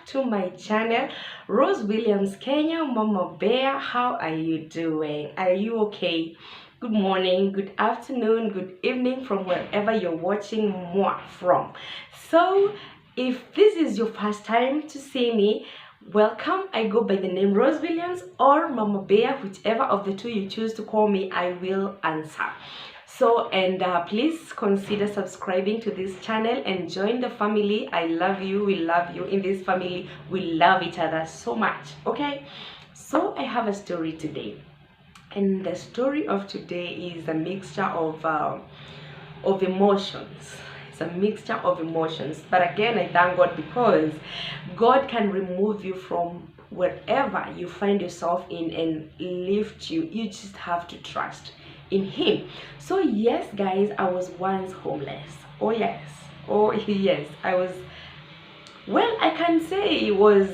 to my channel. Rose Williams, Kenya, Mama Bear. How are you doing? Are you okay? Good morning, good afternoon, good evening from wherever you're watching more from. So if this is your first time to see me, welcome. I go by the name Rose Williams or Mama Bear, whichever of the two you choose to call me, I will answer. So, and please consider subscribing to this channel and join the family. I love you. We love you. In this family, we love each other so much. Okay, so I have a story today, and the story of today is a mixture of emotions. It's a mixture of emotions, but again, I thank God because God can remove you from wherever you find yourself in and lift you. You just have to trust in Him. So yes, guys, I was once homeless. Oh yes, oh yes, I was. Well, I can say it was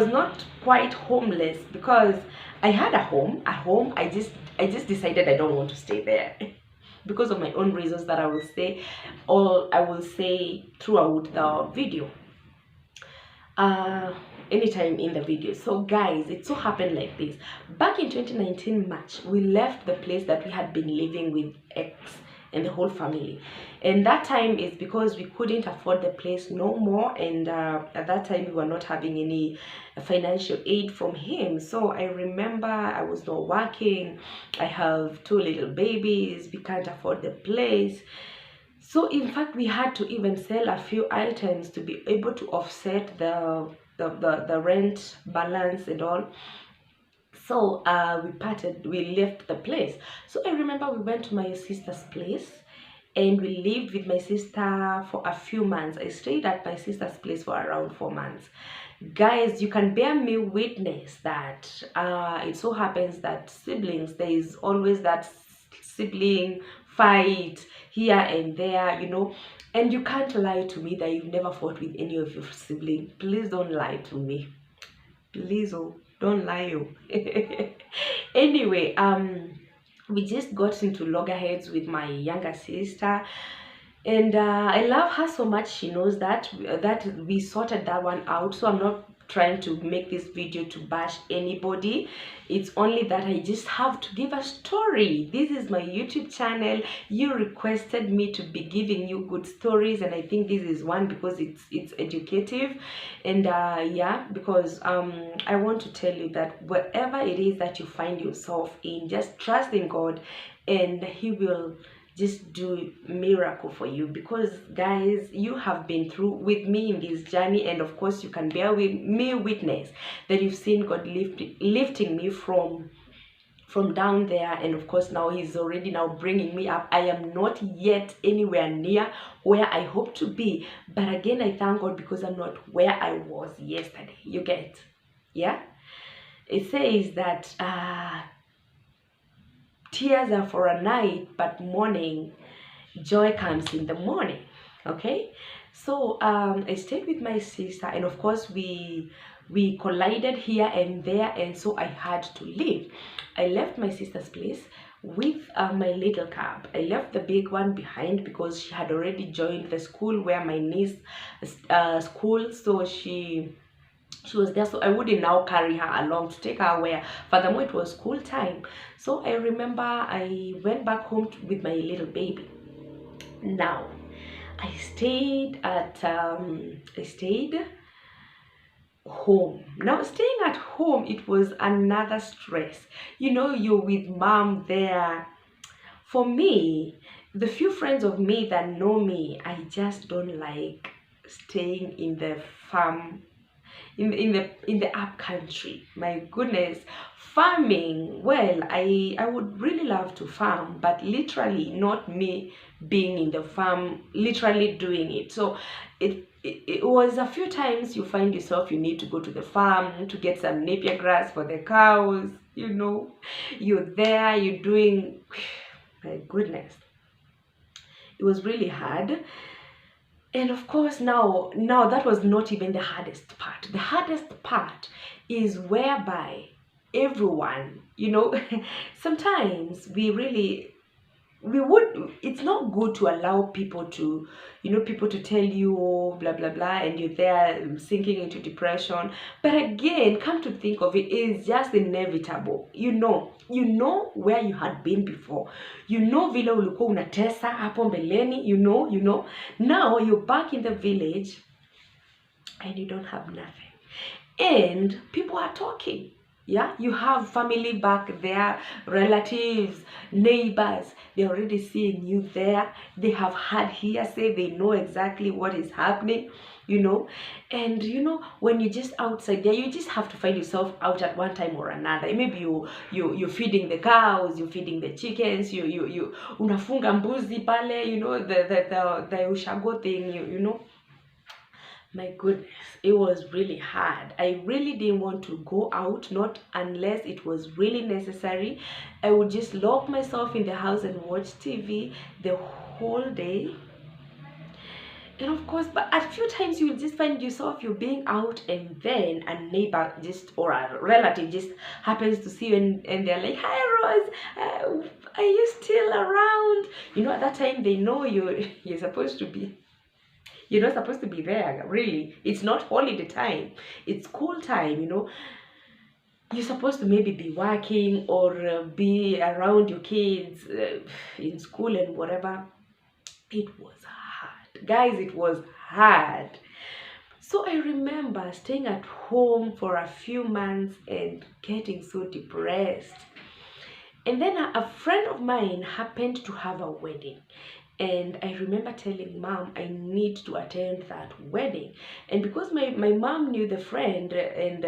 not quite homeless because I had a home. I just decided I don't want to stay there because of my own reasons that I will say throughout the video. Uh Anytime in the video. So guys, it so happened like this. Back in 2019 March, we left the place that we had been living with ex and the whole family, and that time is because we couldn't afford the place no more, and at that time we were not having any financial aid from him. So I remember I was not working. I have two little babies. We can't afford the place. So in fact, we had to even sell a few items to be able to offset the rent balance and all. So we left the place. So I remember we went to my sister's place and we lived with my sister for a few months. I stayed at my sister's place for around 4 months. Guys, you can bear me witness that it so happens that siblings, there is always that sibling fight here and there, and you can't lie to me that you've never fought with any of your siblings. Please don't lie to me. Please, oh, don't lie. Oh. Anyway, we just got into loggerheads with my younger sister, and I love her so much. She knows that we sorted that one out. So I'm not trying to make this video to bash anybody. It's only that I just have to give a story. This is my YouTube channel. You requested me to be giving you good stories, and I think this is one because it's educative. And yeah, because I want to tell you that wherever it is that you find yourself in, just trust in God and He will just do miracle for you. Because guys, you have been through with me in this journey, and of course you can bear with me witness that you've seen God lifting me from down there, and of course now He's already now bringing me up. I am not yet anywhere near where I hope to be, but again I thank God because I'm not where I was yesterday. You get? Yeah, it says that tears are for a night, but morning joy comes in the morning. Okay, so I stayed with my sister, and of course we collided here and there, and so I had to leave. I left my sister's place with my little cab. I left the big one behind because she had already joined the school where my niece school, so she was there, so I wouldn't now carry her along to take her where. Furthermore, it was school time. So I remember I went back home with my little baby. Now I stayed home. Now staying at home, it was another stress. You're with mom there. For me, the few friends of me that know me, I just don't like staying in the farm, in the up country. My goodness, farming, well, I would really love to farm, but literally not me being in the farm, literally doing it. So it was a few times you find yourself you need to go to the farm to get some napier grass for the cows. You're there, you're doing my goodness, it was really hard. And of course, now that was not even the hardest part. The hardest part is whereby everyone, sometimes we really it's not good to allow people to, people to tell you, oh, blah blah blah, and you're there sinking into depression. But again, come to think of it, it's just inevitable. You know where you had been before. Vile ulikuwa unatesa hapo mbeleni. Now you're back in the village and you don't have nothing, and people are talking. Yeah, you have family back there, relatives, neighbors. They're already seeing you there. They have had hearsay. They know exactly what is happening. And when you're just outside there, you just have to find yourself out at one time or another. Maybe you're feeding the cows, you're feeding the chickens, you unafunga mbuzi pale, the ushago thing, My goodness, it was really hard. I really didn't want to go out, not unless it was really necessary. I would just lock myself in the house and watch TV the whole day. And of course, but a few times you will just find yourself, you're being out, and then a neighbor or a relative just happens to see you, and they're like, "Hi Rose, are you still around?" At that time they know you're supposed to be. You're not supposed to be there, really. It's not holiday time. It's school time, You're supposed to maybe be working or be around your kids in school and whatever. It was hard. Guys, it was hard. So I remember staying at home for a few months and getting so depressed. And then a friend of mine happened to have a wedding. And I remember telling mom I need to attend that wedding. And because my mom knew the friend, and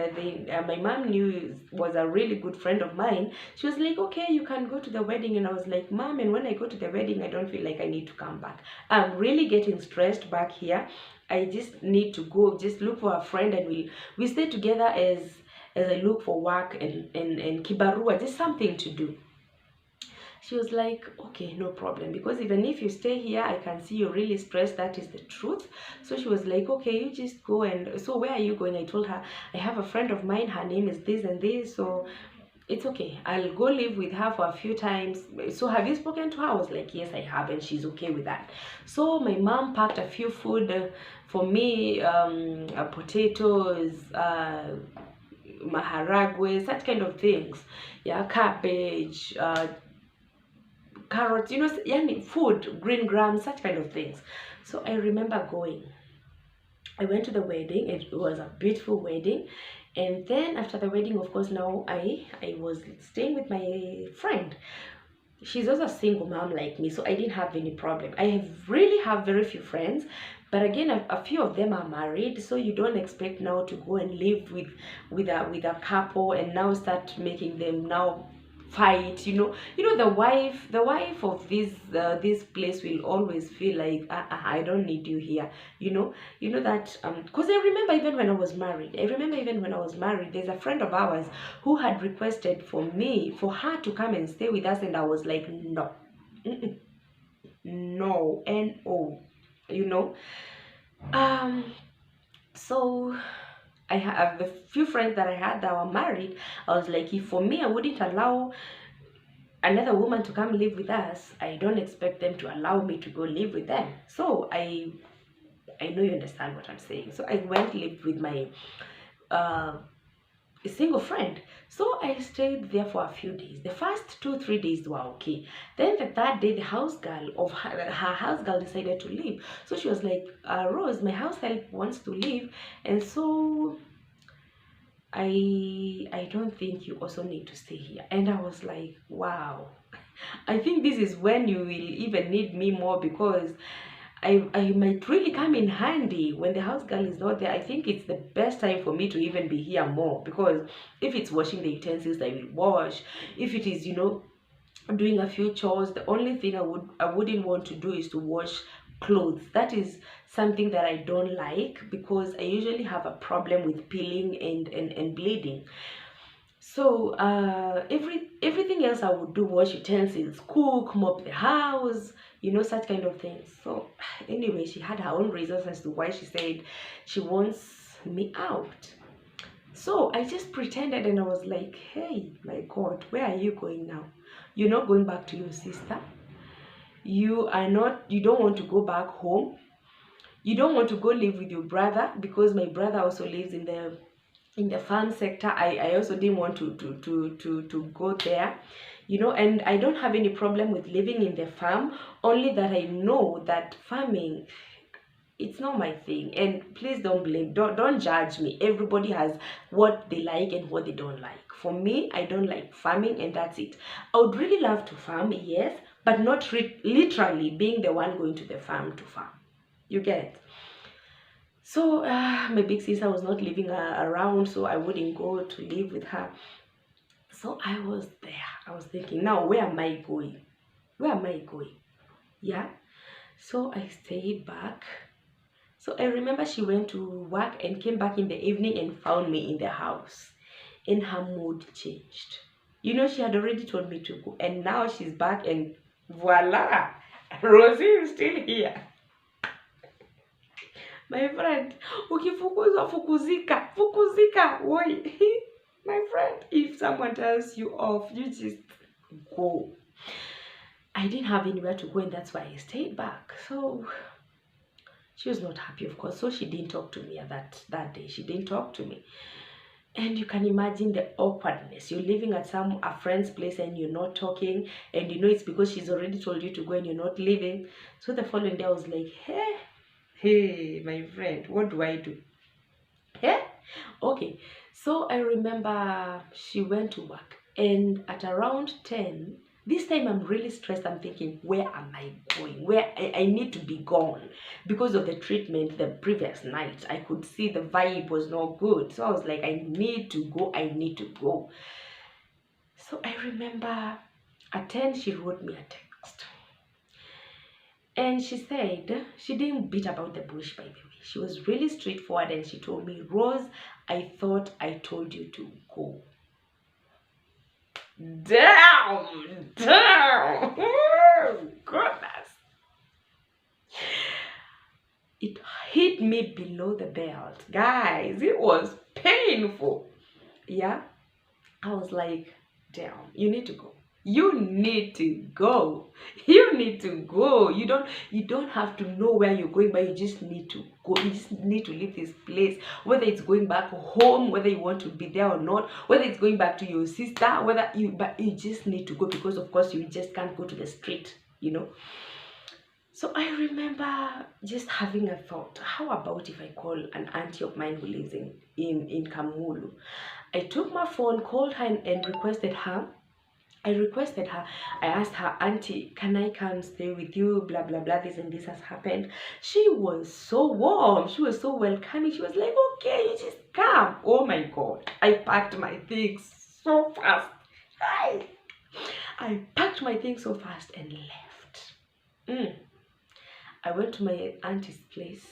my mom knew was a really good friend of mine, she was like, okay, you can go to the wedding. And I was like, Mom, and when I go to the wedding, I don't feel like I need to come back. I'm really getting stressed back here. I just need to go, just look for a friend, and we stay together as I look for work and kibarua, just something to do. She was like, okay, no problem, because even if you stay here, I can see you're really stressed. That is the truth. So she was like, okay, you just go. And so where are you going? I told her, I have a friend of mine, her name is this and this, so it's okay, I'll go live with her for a few times. So have you spoken to her? I was like, yes, I have, and she's okay with that. So my mom packed a few food for me, potatoes, maharagwe, such kind of things. Yeah, cabbage, carrots, food, green grams, such kind of things. So I remember going. I went to the wedding. It was a beautiful wedding. And then after the wedding, of course, now I was staying with my friend. She's also a single mom like me, so I didn't have any problem. I really have very few friends, but again, a few of them are married, so you don't expect now to go and live with a couple and now start making them now fight. The wife of this place will always feel like, I don't need you here. That because I remember even when I was married, there's a friend of ours who had requested for her to come and stay with us, and I was like, no. No, no. So I have the few friends that I had that were married. I was like, if for me, I wouldn't allow another woman to come live with us, I don't expect them to allow me to go live with them. So I know you understand what I'm saying. So I went lived with my a single friend. So I stayed there for a few days. The first 2-3 days were okay. Then the third day, the house girl of her house girl decided to leave. So she was like, Rose, my house help wants to leave, and so I don't think you also need to stay here. And I was like, wow, I think this is when you will even need me more, because I might really come in handy when the house girl is not there. I think it's the best time for me to even be here more, because if it's washing the utensils, I will wash. If it is, doing a few chores, the only thing I wouldn't want to do is to wash clothes. That is something that I don't like, because I usually have a problem with peeling and bleeding. So everything else I would do: wash utensils, cook, mop the house, such kind of things. So anyway, she had her own reasons as to why she said she wants me out. So I just pretended, and I was like, hey, my God, where are you going now? You're not going back to your sister. you don't want to go back home. You don't want to go live with your brother, because my brother also lives in the farm sector. I also didn't want to go there, and I don't have any problem with living in the farm, only that I know that farming, it's not my thing. And please don't judge me. Everybody has what they like and what they don't like. For me, I don't like farming, and that's it. I would really love to farm, yes, but not literally being the one going to the farm to farm. You get it? So my big sister was not living around, so I wouldn't go to live with her. So I was there. I was thinking, now where am I going? Where am I going? Yeah. So I stayed back. So I remember she went to work and came back in the evening and found me in the house. And her mood changed. She had already told me to go. And now she's back, and voila, Rosie is still here. My friend, ukifukuzwa fukuzika, woi. My friend, if someone tells you off, you just go. I didn't have anywhere to go, and that's why I stayed back. So she was not happy, of course. So she didn't talk to me that day. She didn't talk to me. And you can imagine the awkwardness. You're living at a friend's place and you're not talking, and it's because she's already told you to go and you're not leaving. So the following day I was like, hey, my friend, what do I do? Okay. So I remember she went to work, and at around 10, this time I'm really stressed. I'm thinking, where am I going? Where I need to be gone, because of the treatment the previous night. I could see the vibe was not good. So I was like, I need to go. So I remember at 10, she wrote me a text. And she said, she didn't beat about the bush, by the way. She was really straightforward, and she told me, Rose, I thought I told you to go. Damn! Goodness. It hit me below the belt. Guys, it was painful. Yeah? I was like, damn, you need to go. You need to go. You need to go. You don't have to know where you're going, but you just need to go. You just need to leave this place. Whether it's going back home, whether you want to be there or not, whether it's going back to your sister, but you just need to go, because of course you just can't go to the street, So I remember just having a thought, how about if I call an auntie of mine who lives in Kamulu? I took my phone, called her, and requested her. I asked her, Auntie, can I come stay with you? Blah, blah, blah, this and this has happened. She was so warm. She was so welcoming. She was like, okay, you just come. Oh my God. I packed my things so fast. I packed my things so fast and left. I went to my auntie's place,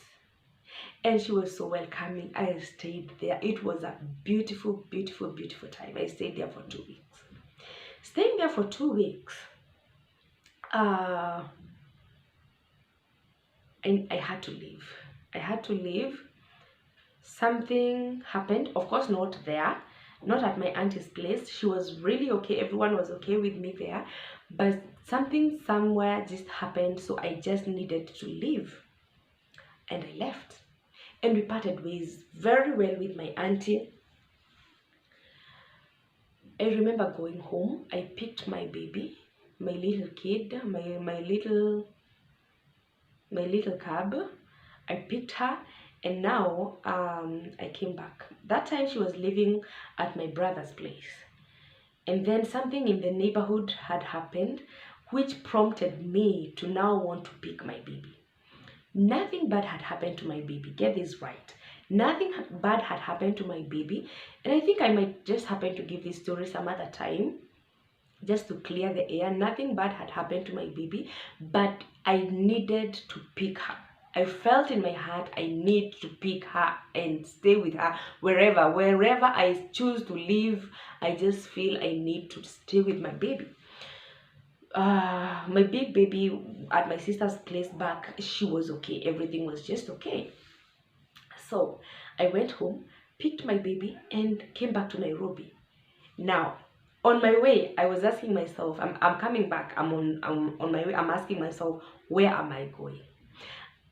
and she was so welcoming. I stayed there. It was a beautiful, beautiful, beautiful time. I stayed there for 2 weeks. Staying there for 2 weeks, and I had to leave. Something happened. Of course, not there, not at my auntie's place. She was really okay. Everyone was okay with me there. But something somewhere just happened, so I just needed to leave. And I left. And we parted ways very well with my auntie. I remember going home. I picked my baby, my little kid, my little cub. I picked her, and now I came back. That time she was living at my brother's place. And then something in the neighborhood had happened, which prompted me to now want to pick my baby. Nothing bad had happened to my baby. Get this right. Nothing bad had happened to my baby. And I think I might just happen to give this story some other time, just to clear the air. Nothing bad had happened to my baby, but I needed to pick her. I felt in my heart I need to pick her and stay with her wherever I choose to live. I just feel I need to stay with my baby. My big baby at my sister's place back, she was okay. Everything was just okay. So I went home, picked my baby, and came back to Nairobi. Now, On my way, I was asking myself, I'm coming back, I'm on my way, I'm asking myself, where am I going?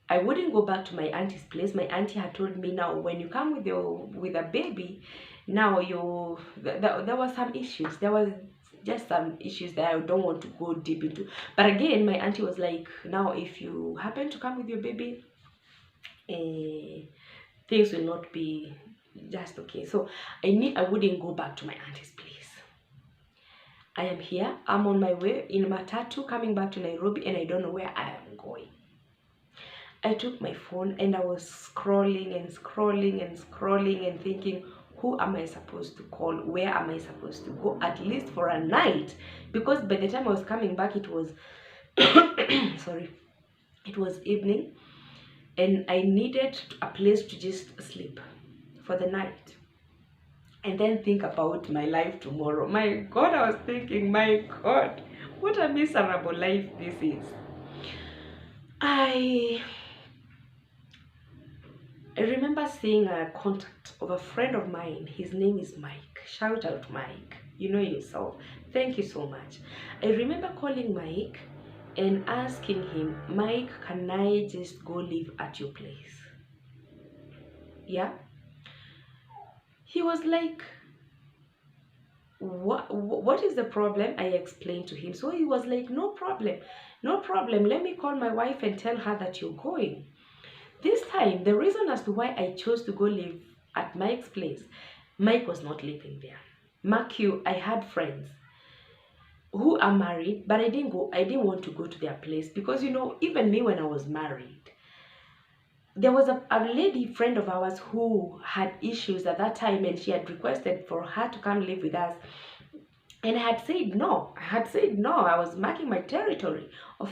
I wouldn't go back to my auntie's place. My auntie had told me, now when you come with a baby, now there was some issues. There was just some issues that I don't want to go deep into. But again, my auntie was like, now if you happen to come with your baby, eh, things will not be just okay. So I wouldn't go back to my auntie's place. I am here. I'm on my way in Matatu coming back to Nairobi, and I don't know where I am going. I took my phone and I was scrolling and scrolling and scrolling and thinking, who am I supposed to call? Where am I supposed to go? At least for a night. Because by the time I was coming back, it was, sorry, it was evening. And I needed a place to just sleep for the night. And then think about my life tomorrow. My God, I was thinking, my God, what a miserable life this is. I remember seeing a contact of a friend of mine. His name is Mike. Shout out, Mike. You know yourself. Thank you so much. I remember calling Mike and asking him, Mike, can I just go live at your place? Yeah. He was like, what is the problem? I explained to him. So he was like, no problem. No problem. Let me call my wife and tell her that you're going. This time, the reason as to why I chose to go live at Mike's place, Mike was not living there. Mark you, I had friends who are married, but I didn't want to go to their place because, you know, even me when I was married, there was a lady friend of ours who had issues at that time, and she had requested for her to come live with us. And I had said no. I was marking my territory of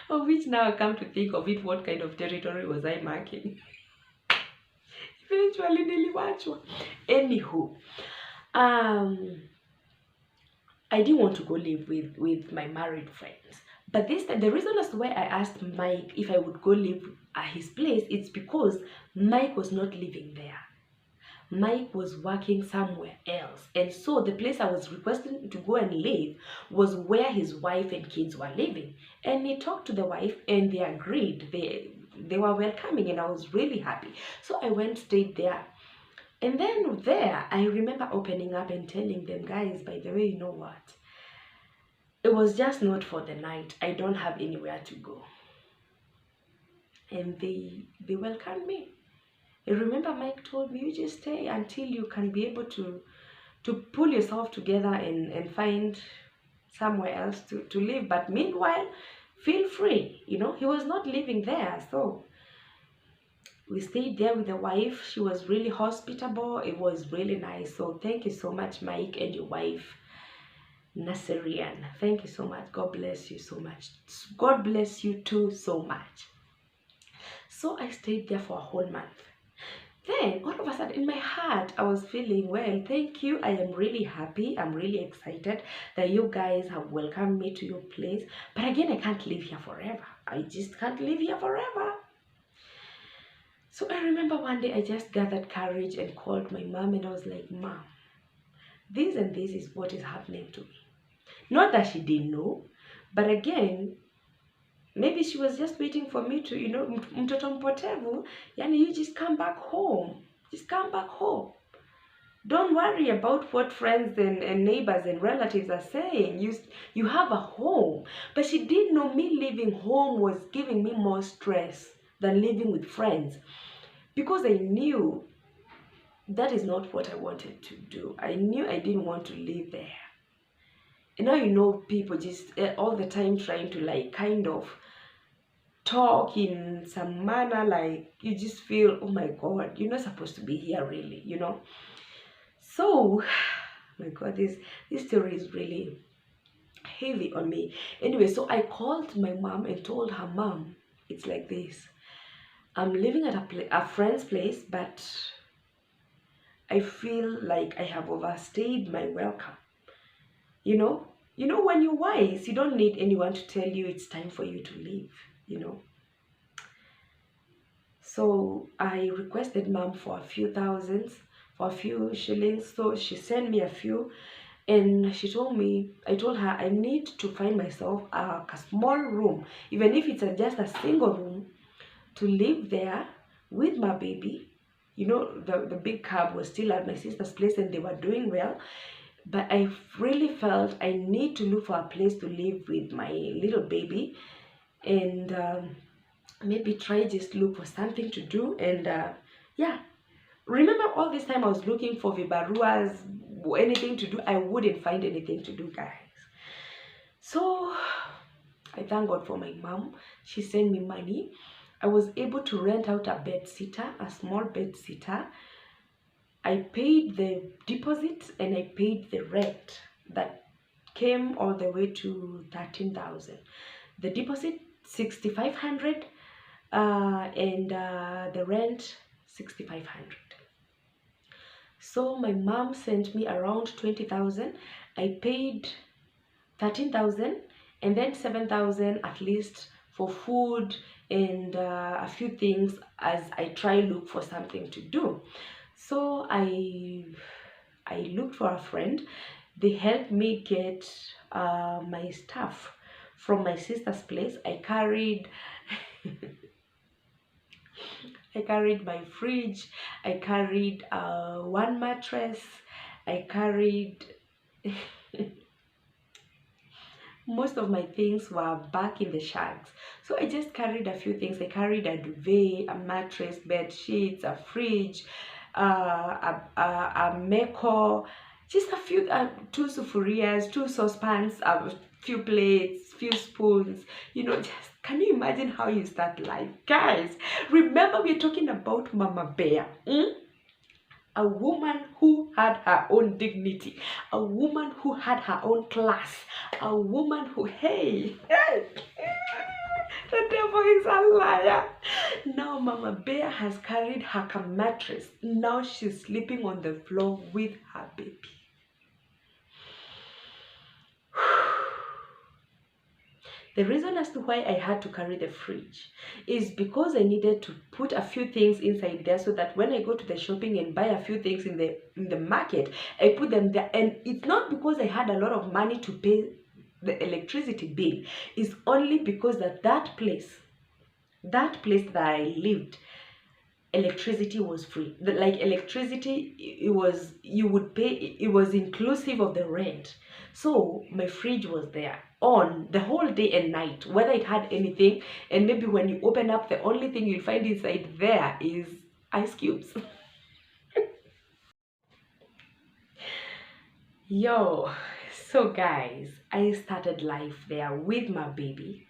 which now I come to think of it, what kind of territory was I marking? Eventually, niliwachwa. Anywho, I didn't want to go live with my married friends. But this time, the reason as to why I asked Mike if I would go live at his place, it's because Mike was not living there. Mike was working somewhere else. And so the place I was requesting to go and live was where his wife and kids were living. And he talked to the wife and they agreed. They were welcoming and I was really happy. So I went, stayed there. And then there, I remember opening up and telling them, guys, by the way, you know what? It was just not for the night. I don't have anywhere to go. And they welcomed me. I remember Mike told me, you just stay until you can be able to pull yourself together and find somewhere else to live. But meanwhile, feel free. You know, he was not living there. So we stayed there with the wife. She was really hospitable. It was really nice. So thank you so much, Mike, and your wife, Naserian. Thank you so much. God bless you so much. God bless you too so much. So I stayed there for a whole month. Then all of a sudden in my heart I was feeling, well, thank you, I am really happy, I'm really excited that you guys have welcomed me to your place. But again, I can't live here forever. I just can't live here forever. So I remember one day I just gathered courage and called my mom and I was like, Mom, this and this is what is happening to me. Not that she didn't know, but again, maybe she was just waiting for me to, you know, mtoto mpotevu, yani you just come back home. Just come back home. Don't worry about what friends and neighbors and relatives are saying. You have a home. But she didn't know me leaving home was giving me more stress than living with friends. Because I knew that is not what I wanted to do. I knew I didn't want to live there. And now, you know, people just all the time trying to like kind of talk in some manner, like you just feel, oh my God, you're not supposed to be here really, you know. So, my God, this story is really heavy on me. Anyway, so I called my mom and told her, Mom, it's like this. I'm living at a friend's place, but I feel like I have overstayed my welcome. You know when you're wise, you don't need anyone to tell you it's time for you to leave, you know. So I requested Mom for a few thousands for a few shillings. So she sent me a few, and she told me, I told her I need to find myself a small room, even if it's just a single room, to live there with my baby. You know, the big cab was still at my sister's place and they were doing well. But I really felt I need to look for a place to live with my little baby, and maybe try just look for something to do. And yeah, remember all this time I was looking for vibaruas, anything to do. I wouldn't find anything to do, guys. So I thank God for my mom. She sent me money. I was able to rent out a bed sitter, a small bed sitter. I paid the deposit and I paid the rent. That came all the way to 13,000. The deposit 6,500, and the rent 6,500. So my mom sent me around 20,000. I paid 13,000, and then 7,000 at least for food and a few things as I try look for something to do. So I looked for a friend. They helped me get my stuff from my sister's place. I carried I carried my fridge, I carried one mattress, I carried most of my things were back in the shags. So I just carried a few things. I carried a duvet, a mattress, bed sheets, a fridge, a meko, just a few, two sufurias, two saucepans, a few plates, few spoons. You know, just can you imagine how you start life, guys? Remember, we're talking about Mama Bear. A woman who had her own dignity, a woman who had her own class, a woman who, hey, the devil is a liar. Now Mama Bear has carried her mattress. Now she's sleeping on the floor with her baby. The reason as to why I had to carry the fridge is because I needed to put a few things inside there so that when I go to the shopping and buy a few things in the market, I put them there. And it's not because I had a lot of money to pay the electricity bill. It's only because that place that I lived, electricity was free. Like electricity, it was, you would pay, it was inclusive of the rent. So my fridge was there on the whole day and night, whether it had anything. And maybe when you open up, the only thing you'll find inside there is ice cubes. Yo, so guys, I started life there with my baby.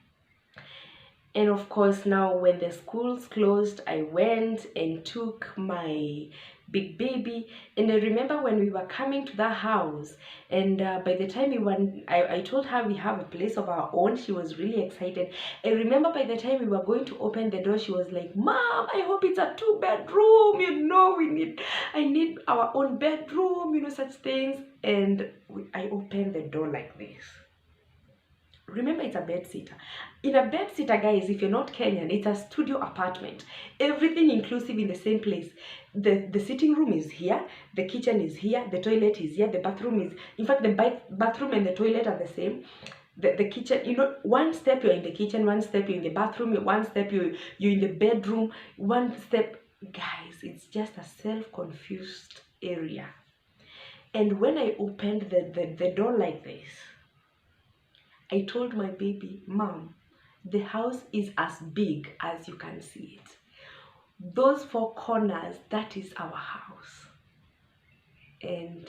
And of course, now when the schools closed, I went and took my big baby. And I remember when we were coming to the house, and by the time we went, I told her we have a place of our own. She was really excited. I remember by the time we were going to open the door, she was like, "Mom, I hope it's a 2-bedroom. You know, I need our own bedroom, you know, such things." And I opened the door like this. Remember, it's a bed sitter. In a bed sitter, guys, if you're not Kenyan, it's a studio apartment. Everything inclusive in the same place. The sitting room is here, the kitchen is here, the toilet is here, the bathroom is, in fact, the bathroom and the toilet are the same. The kitchen, you know, one step you're in the kitchen, one step you're in the bathroom, one step you're in the bedroom, one step, guys, it's just a self-confused area. And when I opened the door like this, I told my baby, "Mom, the house is as big as you can see it. Those 4 corners, that is our house." And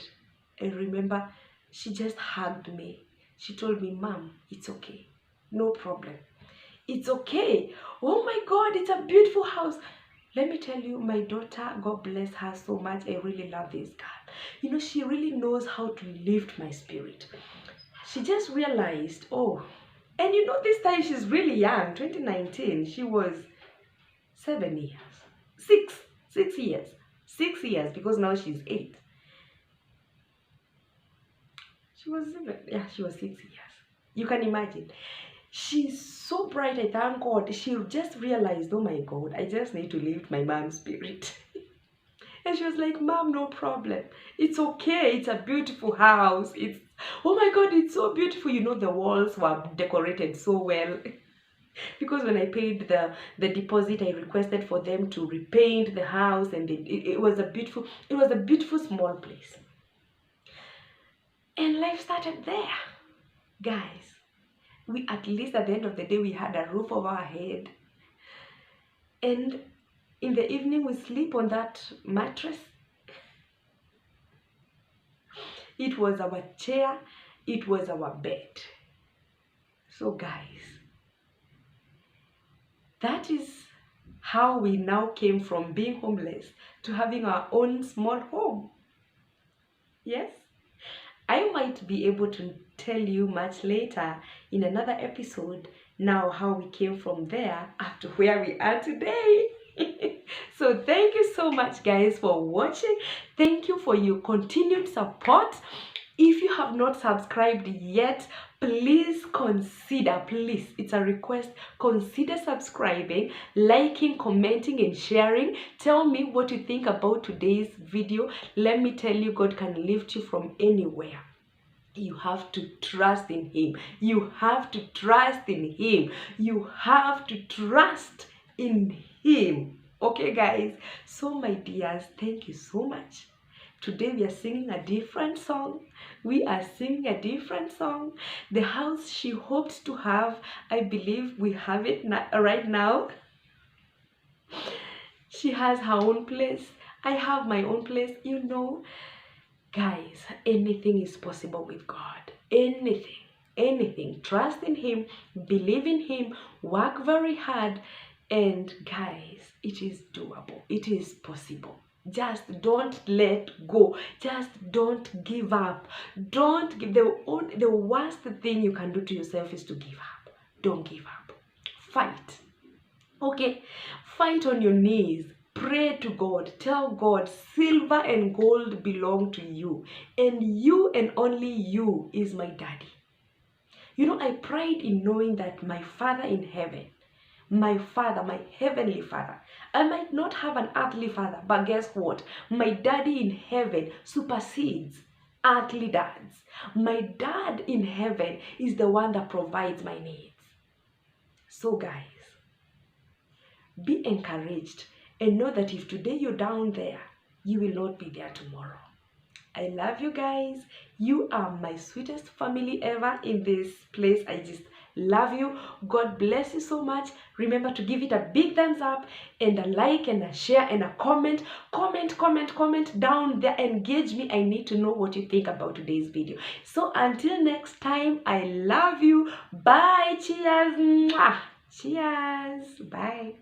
I remember she just hugged me. She told me, "Mom, it's okay. No problem. It's okay. Oh my God, it's a beautiful house." Let me tell you, my daughter, God bless her so much. I really love this girl. You know, she really knows how to lift my spirit. She just realized, oh, and you know, this time she's really young, 2019, she was 7 years, 6 years, 6 years, because now she's 8. She was 7, yeah, she was 6 years. You can imagine. She's so bright, I thank God. She just realized, oh my God, I just need to lift my mom's spirit. And she was like, Mom, no problem. It's okay. It's a beautiful house. Oh my God, it's so beautiful. You know, the walls were decorated so well. Because when I paid the deposit, I requested for them to repaint the house, and it was a beautiful small place. And life started there, guys. We, at least at the end of the day, we had a roof over our head, and in the evening we sleep on that mattress. It was our chair, it was our bed. So guys, that is how we now came from being homeless to having our own small home. Yes, I might be able to tell you much later in another episode now how we came from there up to where we are today. So thank you so much, guys, for watching. Thank you for your continued support. If you have not subscribed yet, please consider, please, it's a request, consider subscribing, liking, commenting, and sharing. Tell me what you think about today's video. Let me tell you, God can lift you from anywhere. You have to trust in Him. You have to trust in Him. You have to trust in Him. Okay, guys? So, my dears, thank you so much. Today we are singing a different song. We are singing a different song. The house she hoped to have, I believe we have it right now. She has her own place. I have my own place. You know, guys, anything is possible with God. Anything. Trust in Him, believe in Him, work very hard, and guys, it is doable. It is possible. Just don't let go. Just don't give up. Don't give. The worst thing you can do to yourself is to give up. Don't give up. Fight. Okay? Fight on your knees. Pray to God. Tell God, silver and gold belong to you. And you and only you is my daddy. You know, I pride in knowing that my Father in heaven, my Father, my heavenly Father, I might not have an earthly father, but guess what? My daddy in heaven supersedes earthly dads. My dad in heaven is the one that provides my needs. So guys, be encouraged and know that if today you're down there, you will not be there tomorrow. I love you guys. You are my sweetest family ever in this place. I just love you. God bless you so much. Remember to give it a big thumbs up and a like and a share and a comment. Comment down there. Engage me. I need to know what you think about today's video. So until next time, I love you. Bye. Cheers. Mwah. Cheers. Bye.